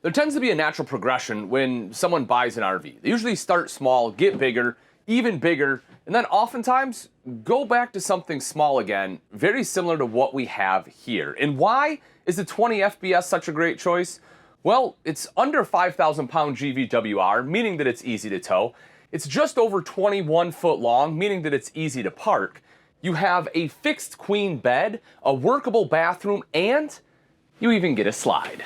There tends to be a natural progression when someone buys an RV. They usually start small, get bigger, even bigger, and then oftentimes go back to something small again, very similar to what we have here. And why is the 20 FBS such a great choice? Well, it's under 5,000 pound GVWR, meaning that it's easy to tow. It's just over 21 foot long, meaning that it's easy to park. You have a fixed queen bed, a workable bathroom, and you even get a slide.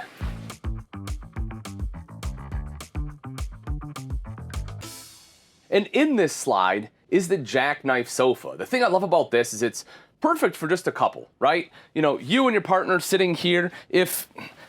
And in this slide is the jackknife sofa. The thing I love about this is it's perfect for just a couple, right? You know, you and your partner sitting here, if,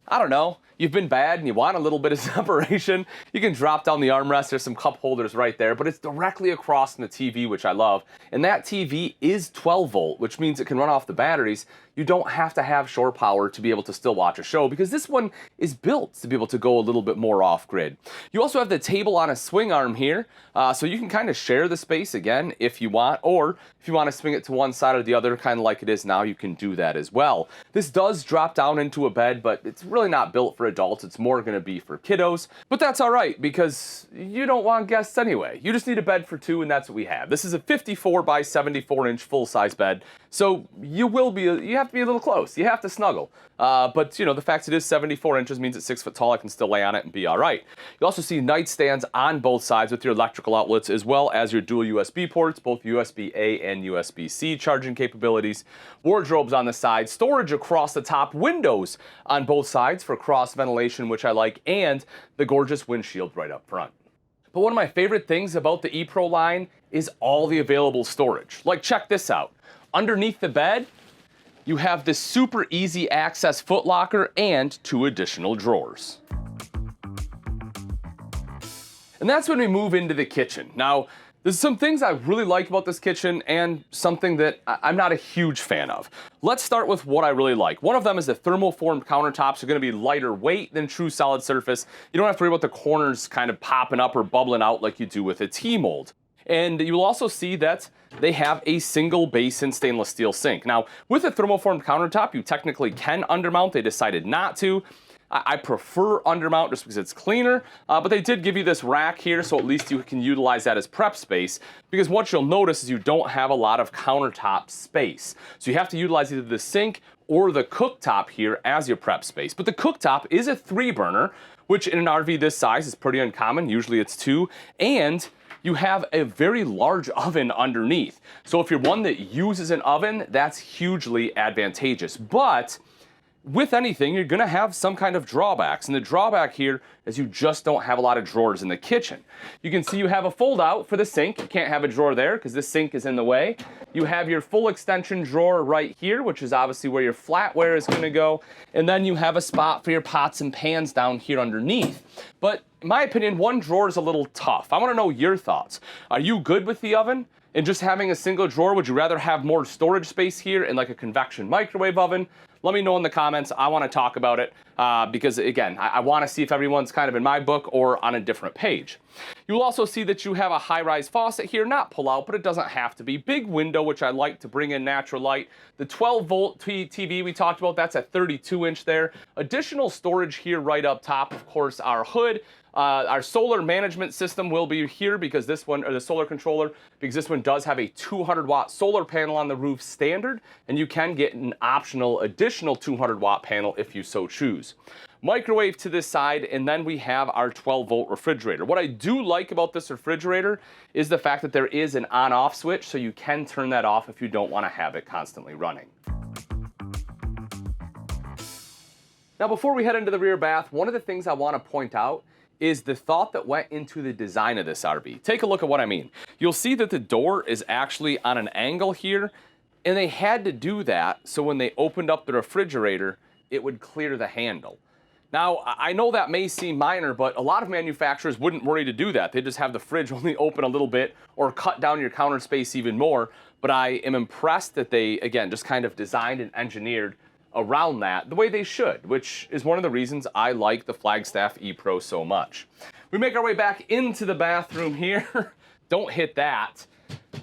I don't know, you've been bad and you want a little bit of separation, you can drop down the armrest. There's some cup holders right there, but it's directly across from the TV, which I love. And that TV is 12 volt, which means it can run off the batteries. You don't have to have shore power to be able to still watch a show because this one is built to be able to go a little bit more off grid. You also have the table on a swing arm here, so you can kind of share the space again if you want, or if you want to swing it to one side or the other, kind of like it is now, you can do that as well. This does drop down into a bed, but it's really not built for adults. It's more going to be for kiddos, but that's all right because you don't want guests anyway. You just need a bed for two, and that's what we have. This is a 54 by 74 inch full-size bed, so you have to be a little close. You have to snuggle. But you know, the fact it is 74 inches means it's 6 foot tall. I can still lay on it and be all right. You also see nightstands on both sides with your electrical outlets, as well as your dual USB ports, both USB-A and USB-C charging capabilities. Wardrobes on the side, storage across the top, windows on both sides for cross ventilation, which I like, and the gorgeous windshield right up front. But one of my favorite things about the E-Pro line is all the available storage. Like, check this out. Underneath the bed, you have this super easy access foot locker and 2 additional drawers. And that's when we move into the kitchen. Now, there's some things I really like about this kitchen and something that I'm not a huge fan of. Let's start with what I really like. One of them is the thermoform countertops are going to be lighter weight than true solid surface. You don't have to worry about the corners kind of popping up or bubbling out like you do with a T-mold. And you'll also see that they have a single basin stainless steel sink. Now, with a thermoform countertop, you technically can undermount. They decided not to. I prefer undermount just because it's cleaner, but they did give you this rack here, so at least you can utilize that as prep space, because what you'll notice is you don't have a lot of countertop space. So you have to utilize either the sink or the cooktop here as your prep space. But the cooktop is a 3-burner, which in an RV this size is pretty uncommon. Usually it's 2, and you have a very large oven underneath. So if you're one that uses an oven, that's hugely advantageous. But with anything, you're gonna have some kind of drawbacks. And the drawback here is you just don't have a lot of drawers in the kitchen. You can see you have a fold out for the sink. You can't have a drawer there because this sink is in the way. You have your full extension drawer right here, which is obviously where your flatware is gonna go. And then you have a spot for your pots and pans down here underneath. But in my opinion, one drawer is a little tough. I wanna know your thoughts. Are you good with the oven and just having a single drawer? Would you rather have more storage space here and like a convection microwave oven? Let me know in the comments. I want to talk about it because, again, I want to see if everyone's kind of in my book or on a different page. You'll also see that you have a high-rise faucet here, not pull-out, but it doesn't have to be. Big window, which I like to bring in natural light. The 12-volt TV we talked about, that's a 32-inch there. Additional storage here right up top, of course, our hood. Our solar management system will be here because this one, or the solar controller, because this one does have a 200-watt solar panel on the roof standard, and you can get an optional additional 200-watt panel if you so choose. Microwave to this side, and then we have our 12-volt refrigerator. What I do like about this refrigerator is the fact that there is an on-off switch, so you can turn that off if you don't want to have it constantly running. Now, before we head into the rear bath, one of the things I want to point out is the thought that went into the design of this RV. Take a look at what I mean. You'll see that the door is actually on an angle here, and they had to do that so when they opened up the refrigerator, it would clear the handle. Now, I know that may seem minor, but a lot of manufacturers wouldn't worry to do that. They just have the fridge only open a little bit or cut down your counter space even more. But I am impressed that they, again, just kind of designed and engineered around that the way they should, which is one of the reasons I like the Flagstaff E-Pro so much. We make our way back into the bathroom here. Don't hit that.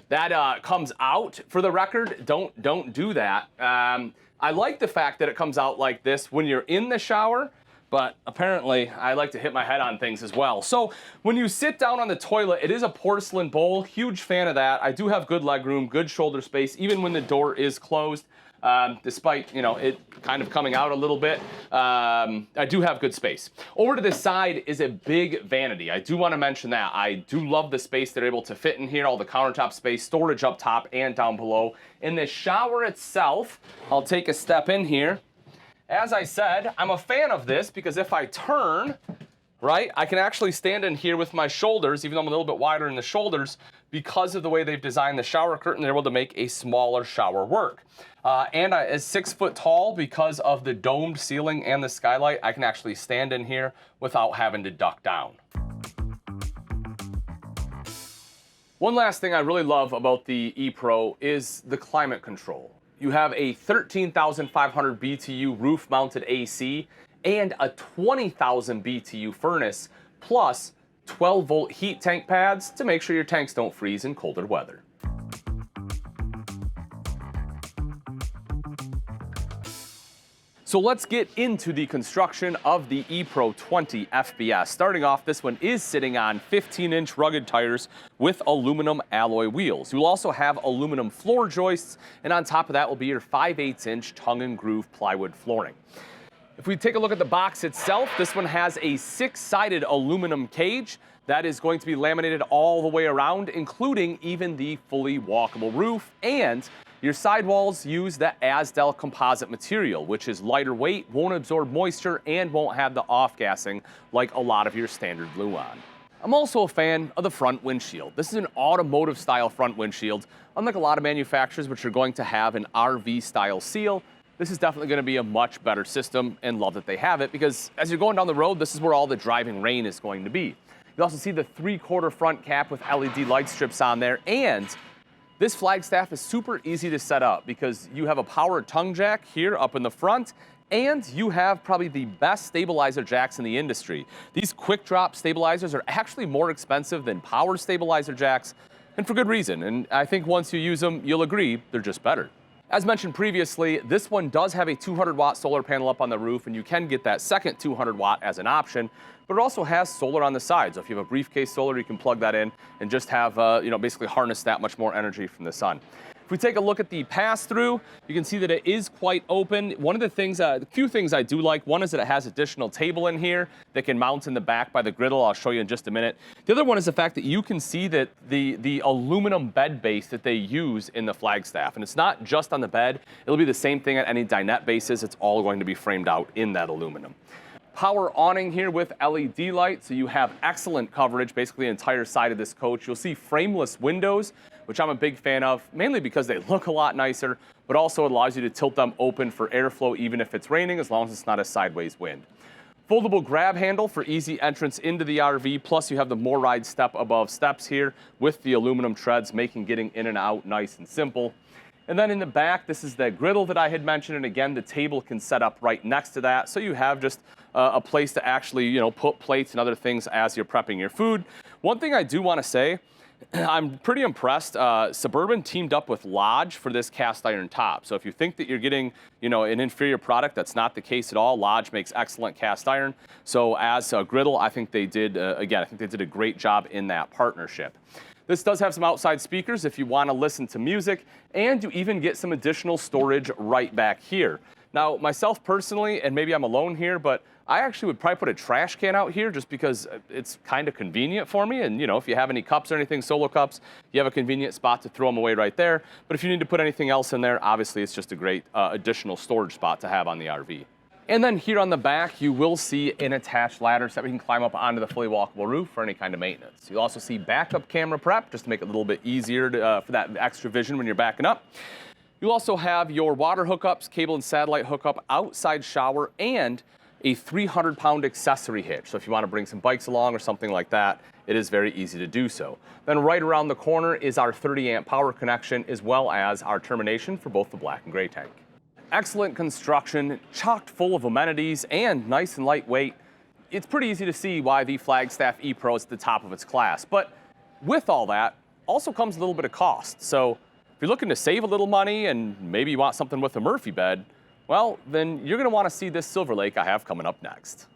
That comes out, for the record. Don't do that. I like the fact that it comes out like this when you're in the shower, but apparently I like to hit my head on things as well. So when you sit down on the toilet, it is a porcelain bowl. Huge fan of that. I do have good leg room, good shoulder space, even when the door is closed. Despite, you know, it kind of coming out a little bit, I do have good space. Over to this side is a big vanity. I do want to mention that. I do love the space they're able to fit in here, all the countertop space, storage up top and down below. In the shower itself, I'll take a step in here. As I said, I'm a fan of this because if I turn, right, I can actually stand in here with my shoulders, even though I'm a little bit wider in the shoulders, because of the way they've designed the shower curtain, they're able to make a smaller shower work. And as 6 foot tall, because of the domed ceiling and the skylight, I can actually stand in here without having to duck down. One last thing I really love about the E-Pro is the climate control. You have a 13,500 BTU roof-mounted AC and a 20,000 BTU furnace, plus 12-volt heat tank pads to make sure your tanks don't freeze in colder weather. So let's get into the construction of the E-Pro 20 FBS. Starting off, this one is sitting on 15-inch rugged tires with aluminum alloy wheels. You'll also have aluminum floor joists, and on top of that will be your 5/8-inch tongue and groove plywood flooring. If we take a look at the box itself, this one has a 6-sided aluminum cage that is going to be laminated all the way around, including even the fully walkable roof, and your sidewalls use the Asdel composite material, which is lighter weight, won't absorb moisture, and won't have the off-gassing like a lot of your standard Luan. I'm also a fan of the front windshield. This is an automotive style front windshield. Unlike a lot of manufacturers which are going to have an RV style seal, this is definitely going to be a much better system, and love that they have it, because as you're going down the road, this is where all the driving rain is going to be. You also see the 3/4 front cap with LED light strips on there, and this Flagstaff is super easy to set up because you have a power tongue jack here up in the front, and you have probably the best stabilizer jacks in the industry. These quick drop stabilizers are actually more expensive than power stabilizer jacks, and for good reason. And I think once you use them, you'll agree they're just better. As mentioned previously, this one does have a 200-watt solar panel up on the roof, and you can get that second 200-watt as an option, but it also has solar on the side. So if you have a briefcase solar, you can plug that in and just have, basically harness that much more energy from the sun. If we take a look at the pass-through, you can see that it is quite open. One of the things, a few things I do like, one is that it has additional table in here that can mount in the back by the griddle. I'll show you in just a minute. The other one is the fact that you can see that the aluminum bed base that they use in the Flagstaff, and it's not just on the bed, it'll be the same thing at any dinette bases. It's all going to be framed out in that aluminum. Power awning here with LED light, so you have excellent coverage, basically the entire side of this coach. You'll see frameless windows, which I'm a big fan of, mainly because they look a lot nicer, but also it allows you to tilt them open for airflow even if it's raining, as long as it's not a sideways wind. Foldable grab handle for easy entrance into the RV, plus you have the MORryde step above steps here with the aluminum treads, making getting in and out nice and simple. And then in the back, this is the griddle that I had mentioned, and again, the table can set up right next to that, so you have just a place to actually, put plates and other things as you're prepping your food. One thing I do want to say, I'm pretty impressed. Suburban teamed up with Lodge for this cast iron top. So if you think that you're getting, an inferior product, that's not the case at all. Lodge makes excellent cast iron. So as a griddle, I think they did, I think they did a great job in that partnership. This does have some outside speakers if you want to listen to music, and you even get some additional storage right back here. Now, myself personally, and maybe I'm alone here, but I actually would probably put a trash can out here just because it's kind of convenient for me. And, if you have any cups or anything, solo cups, you have a convenient spot to throw them away right there. But if you need to put anything else in there, obviously it's just a great additional storage spot to have on the RV. And then here on the back, you will see an attached ladder so that we can climb up onto the fully walkable roof for any kind of maintenance. You'll also see backup camera prep just to make it a little bit easier for that extra vision when you're backing up. You'll also have your water hookups, cable and satellite hookup, outside shower, and a 300-pound accessory hitch. So if you want to bring some bikes along or something like that, it is very easy to do so. Then right around the corner is our 30-amp power connection, as well as our termination for both the black and gray tank. Excellent construction, chocked full of amenities, and nice and lightweight. It's pretty easy to see why the Flagstaff E-Pro is at the top of its class. But with all that, also comes a little bit of cost. So if you're looking to save a little money and maybe you want something with a Murphy bed, well, then you're going to want to see this Silver Lake I have coming up next.